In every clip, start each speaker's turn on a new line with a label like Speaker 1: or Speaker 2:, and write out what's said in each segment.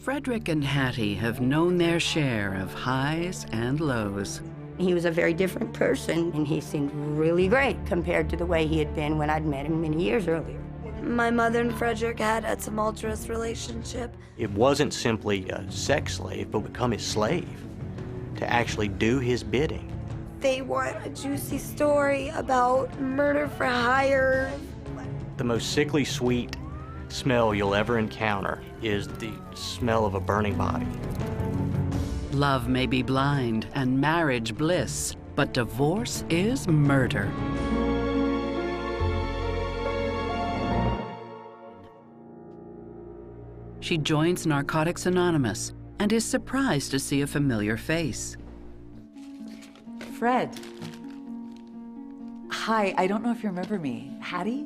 Speaker 1: Frederick and Hattie have known their share of highs and lows.
Speaker 2: He was a very different person, and he seemed really great compared to the way he had been when I'd met him many years earlier.
Speaker 3: My mother and Frederick had a tumultuous relationship.
Speaker 4: It wasn't simply a sex slave, but become his slave, to actually do his bidding.
Speaker 3: They want a juicy story about murder for hire.
Speaker 4: The most sickly sweet smell you'll ever encounter is the smell of a burning body.
Speaker 1: Love may be blind and marriage bliss, but divorce is murder. She joins Narcotics Anonymous and is surprised to see a familiar face.
Speaker 5: Fred. Hi, I don't know if you remember me. Hattie?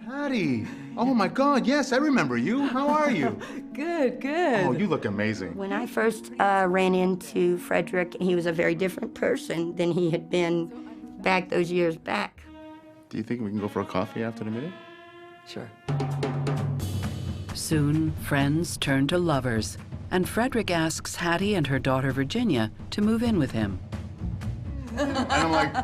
Speaker 6: Hattie! Oh my God, yes, I remember you. How are you?
Speaker 5: Good, good.
Speaker 6: Oh, you look amazing.
Speaker 2: When I first ran into Frederick, he was a very different person than he had been back those years back.
Speaker 6: Do you think we can go for a coffee after the meeting?
Speaker 5: Sure.
Speaker 1: Soon, friends turn to lovers, and Frederick asks Hattie and her daughter Virginia to move in with him.
Speaker 6: And I'm like,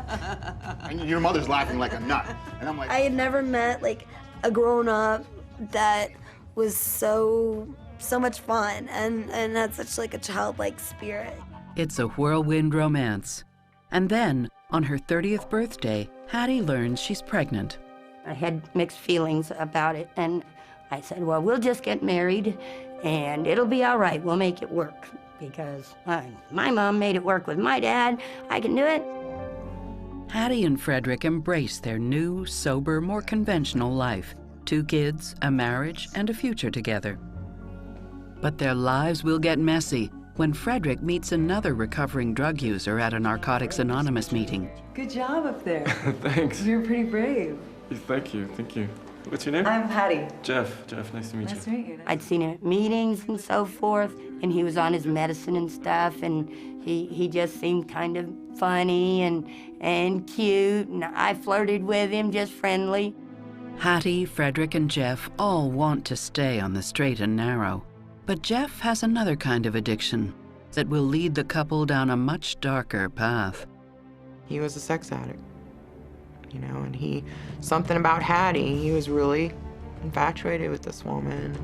Speaker 6: and your mother's laughing like a nut. And I'm like,
Speaker 3: I had never met like a grown-up that was so much fun and had such like a childlike spirit.
Speaker 1: It's a whirlwind romance. And then, on her 30th birthday, Hattie learns she's pregnant.
Speaker 2: I had mixed feelings about it, and I said, well, we'll just get married, and it'll be all right. We'll make it work, because my mom made it work with my dad. I can do it.
Speaker 1: Hattie and Frederick embrace their new, sober, more conventional life. 2 kids, a marriage, and a future together. But their lives will get messy when Frederick meets another recovering drug user at a Narcotics Anonymous meeting.
Speaker 5: Good job up there.
Speaker 7: Thanks.
Speaker 5: You're pretty brave.
Speaker 7: Thank you, thank you. What's your name?
Speaker 5: I'm Hattie.
Speaker 7: Jeff, nice to meet you.
Speaker 5: Nice to meet you.
Speaker 2: I'd seen him at meetings and so forth, and he was on his medicine and stuff, and he just seemed kind of funny and cute, and I flirted with him, just friendly.
Speaker 1: Hattie, Frederick, and Jeff all want to stay on the straight and narrow. But Jeff has another kind of addiction that will lead the couple down a much darker path.
Speaker 8: He was a sex addict, you know, and something about Hattie, he was really infatuated with this woman.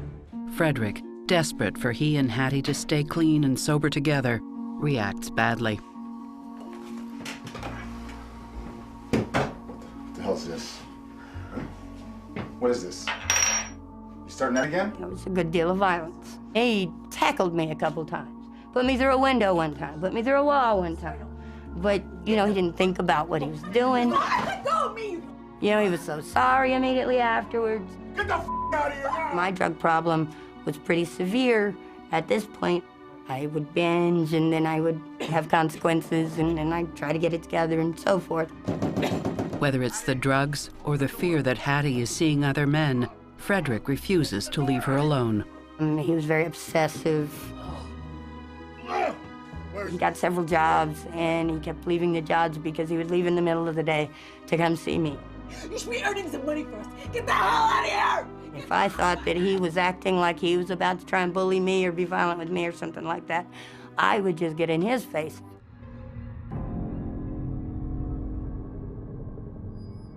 Speaker 1: Frederick, desperate for he and Hattie to stay clean and sober together, reacts badly.
Speaker 6: what the hell's this? What is this? You starting that again?
Speaker 2: There was a good deal of violence. He tackled me a couple times, put me through a window one time, put me through a wall one time. But, you know, he didn't think about what he was doing. You know, he was so sorry immediately afterwards.
Speaker 6: Get the out of here now!
Speaker 2: My drug problem was pretty severe at this point. I would binge, and then I would have consequences, and then I'd try to get it together and so forth.
Speaker 1: Whether it's the drugs or the fear that Hattie is seeing other men, Frederick refuses to leave her alone.
Speaker 2: He was very obsessive. He got several jobs, and he kept leaving the jobs because he would leave in the middle of the day to come see me.
Speaker 9: You should be earning some money first. Get the hell out of here!
Speaker 2: If I thought that he was acting like he was about to try and bully me or be violent with me or something like that, I would just get in his face.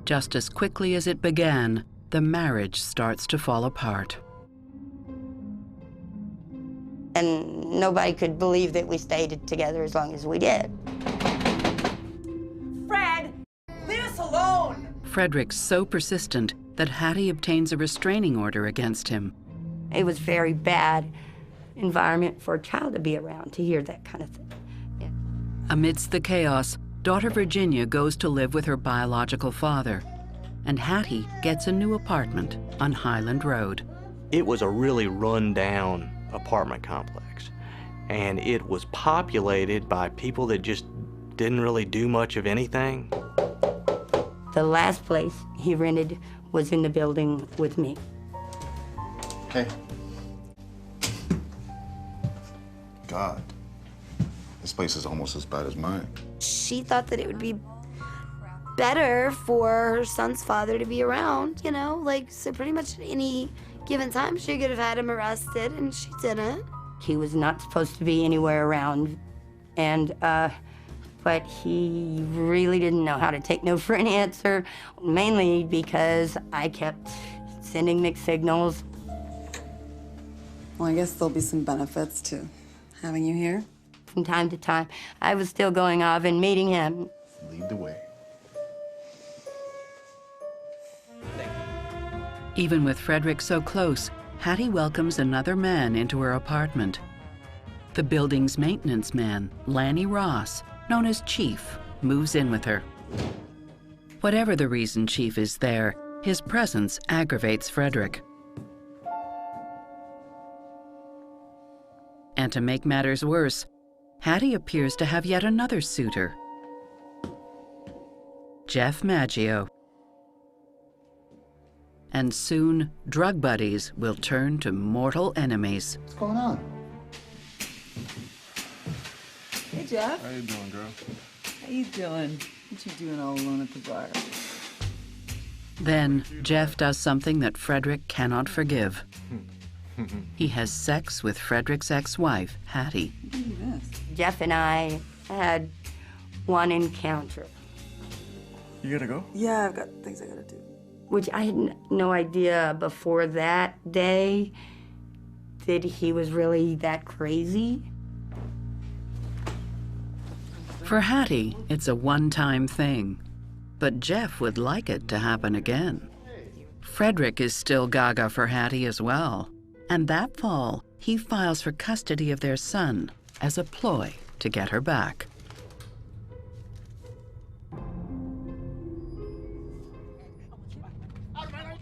Speaker 1: Just as quickly as it began, the marriage starts to fall apart.
Speaker 2: And nobody could believe that we stayed together as long as we did.
Speaker 9: Fred, leave us alone!
Speaker 1: Frederick's so persistent that Hattie obtains a restraining order against him.
Speaker 2: It was a very bad environment for a child to be around, to hear that kind of thing. Yeah.
Speaker 1: Amidst the chaos, daughter Virginia goes to live with her biological father, and Hattie gets a new apartment on Highland Road.
Speaker 4: It was a really run-down apartment complex, and it was populated by people that just didn't really do much of anything.
Speaker 2: The last place he rented was in the building with me.
Speaker 6: Okay. God, this place is almost as bad as mine.
Speaker 3: She thought that it would be better for her son's father to be around, you know? Like, so pretty much any given time she could have had him arrested, and she didn't.
Speaker 2: He was not supposed to be anywhere around, and but he really didn't know how to take no for an answer, mainly because I kept sending mixed signals.
Speaker 5: Well, I guess there'll be some benefits to having you here.
Speaker 2: From time to time, I was still going off and meeting him.
Speaker 6: Lead the way.
Speaker 1: Even with Frederick so close, Hattie welcomes another man into her apartment. The building's maintenance man, Lanny Ross, known as Chief, moves in with her. Whatever the reason Chief is there, his presence aggravates Frederick. And to make matters worse, Hattie appears to have yet another suitor, Jeff Maggio. And soon, drug buddies will turn to mortal enemies.
Speaker 6: What's going on?
Speaker 5: Hey, Jeff.
Speaker 7: How you doing, girl?
Speaker 5: How you doing? What you doing all alone at the bar?
Speaker 1: Then, Jeff does something that Frederick cannot forgive. He has sex with Frederick's ex-wife, Hattie.
Speaker 2: Jeff and I had one encounter,
Speaker 7: You gotta go?
Speaker 5: Yeah, I've got things I gotta do.
Speaker 2: which I had no idea before that day that he was really that crazy.
Speaker 1: For Hattie, it's a one-time thing, but Jeff would like it to happen again. Frederick is still gaga for Hattie as well, and that fall, he files for custody of their son as a ploy to get her back.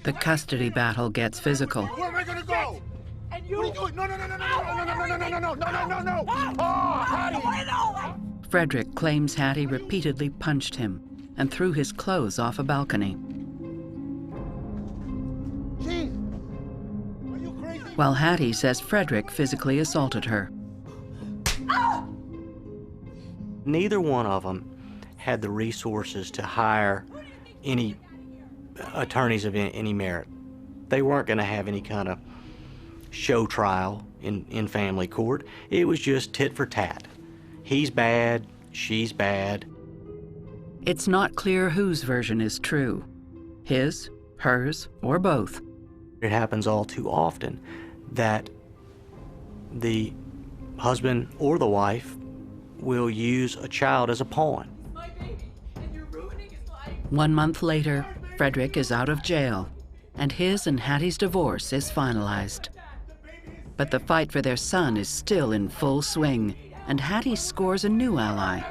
Speaker 1: The custody battle gets physical.
Speaker 6: Where am I gonna go? And you? What are you doing? No, no, no, no, no, no, no, no, no, no, no, no, no, no, no. Oh, Hattie!
Speaker 1: Frederick claims Hattie repeatedly punched him and threw his clothes off a balcony.
Speaker 6: Chief, are you crazy?
Speaker 1: While Hattie says Frederick physically assaulted her.
Speaker 4: Neither one of them had the resources to hire any attorneys of any merit. They weren't going to have any kind of show trial in family court. It was just tit for tat. He's bad, she's bad.
Speaker 1: It's not clear whose version is true, his, hers, or both.
Speaker 4: It happens all too often that the husband or the wife will use a child as a pawn.
Speaker 1: 1 month later, Frederick is out of jail, and his and Hattie's divorce is finalized. But the fight for their son is still in full swing, and Hattie scores a new ally.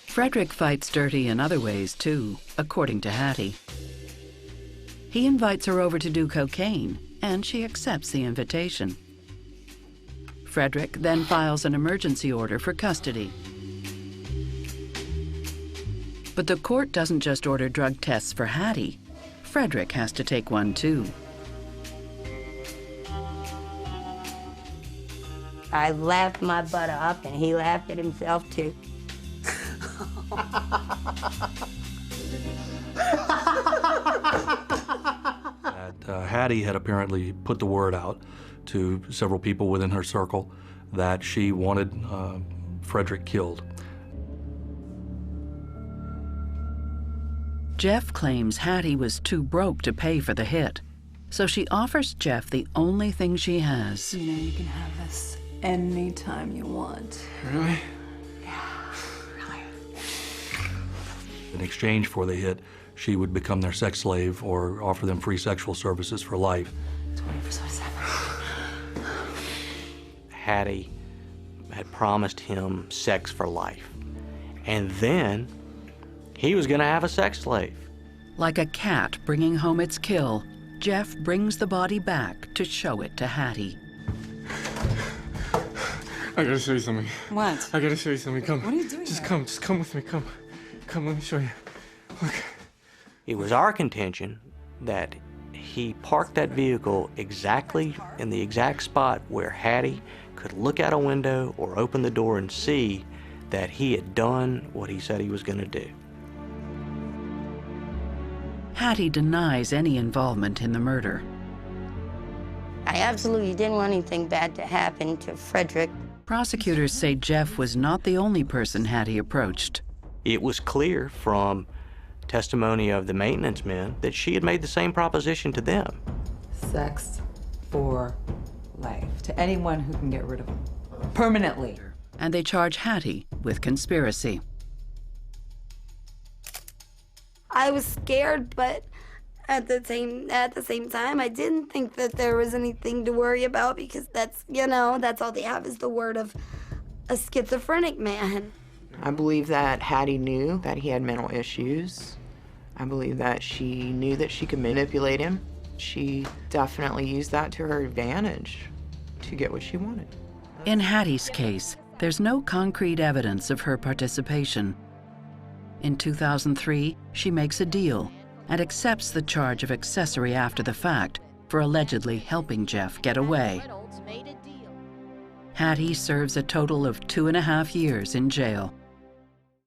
Speaker 1: Frederick fights dirty in other ways, too, according to Hattie. He invites her over to do cocaine, and she accepts the invitation. Frederick then files an emergency order for custody. But the court doesn't just order drug tests for Hattie. Frederick has to take one, too.
Speaker 2: I laughed my butt off, and he laughed at himself, too.
Speaker 10: Hattie had apparently put the word out to several people within her circle that she wanted Frederick killed.
Speaker 1: Jeff claims Hattie was too broke to pay for the hit, so she offers Jeff the only thing she has.
Speaker 5: You know you can have this anytime you want.
Speaker 7: Really?
Speaker 10: In exchange for the hit, she would become their sex slave or offer them free sexual services for life.
Speaker 5: 24/7.
Speaker 4: Hattie had promised him sex for life. And then he was going to have a sex slave.
Speaker 1: Like a cat bringing home its kill, Jeff brings the body back to show it to Hattie.
Speaker 7: I gotta show you something.
Speaker 5: What?
Speaker 7: I gotta show you something. Come.
Speaker 5: What are you doing
Speaker 7: Just
Speaker 5: here?
Speaker 7: come. Just come with me. Come. Come, let me show you. Look.
Speaker 4: It was our contention that he parked that vehicle exactly in the exact spot where Hattie could look out a window or open the door and see that he had done what he said he was going to do.
Speaker 1: Hattie denies any involvement in the murder.
Speaker 2: I absolutely didn't want anything bad to happen to Frederick.
Speaker 1: Prosecutors say Jeff was not the only person Hattie approached.
Speaker 4: It was clear from testimony of the maintenance men that she had made the same proposition to them.
Speaker 11: Sex for life, to anyone who can get rid of him. Permanently.
Speaker 1: And they charge Hattie with conspiracy.
Speaker 3: I was scared, but at the same time, I didn't think that there was anything to worry about, because that's, you know, that's all they have is the word of a schizophrenic man.
Speaker 8: I believe that Hattie knew that he had mental issues. I believe that she knew that she could manipulate him. She definitely used that to her advantage to get what she wanted.
Speaker 1: In Hattie's case, there's no concrete evidence of her participation. In 2003, she makes a deal and accepts the charge of accessory after the fact for allegedly helping Jeff get away. Hattie serves a total of 2.5 years in jail.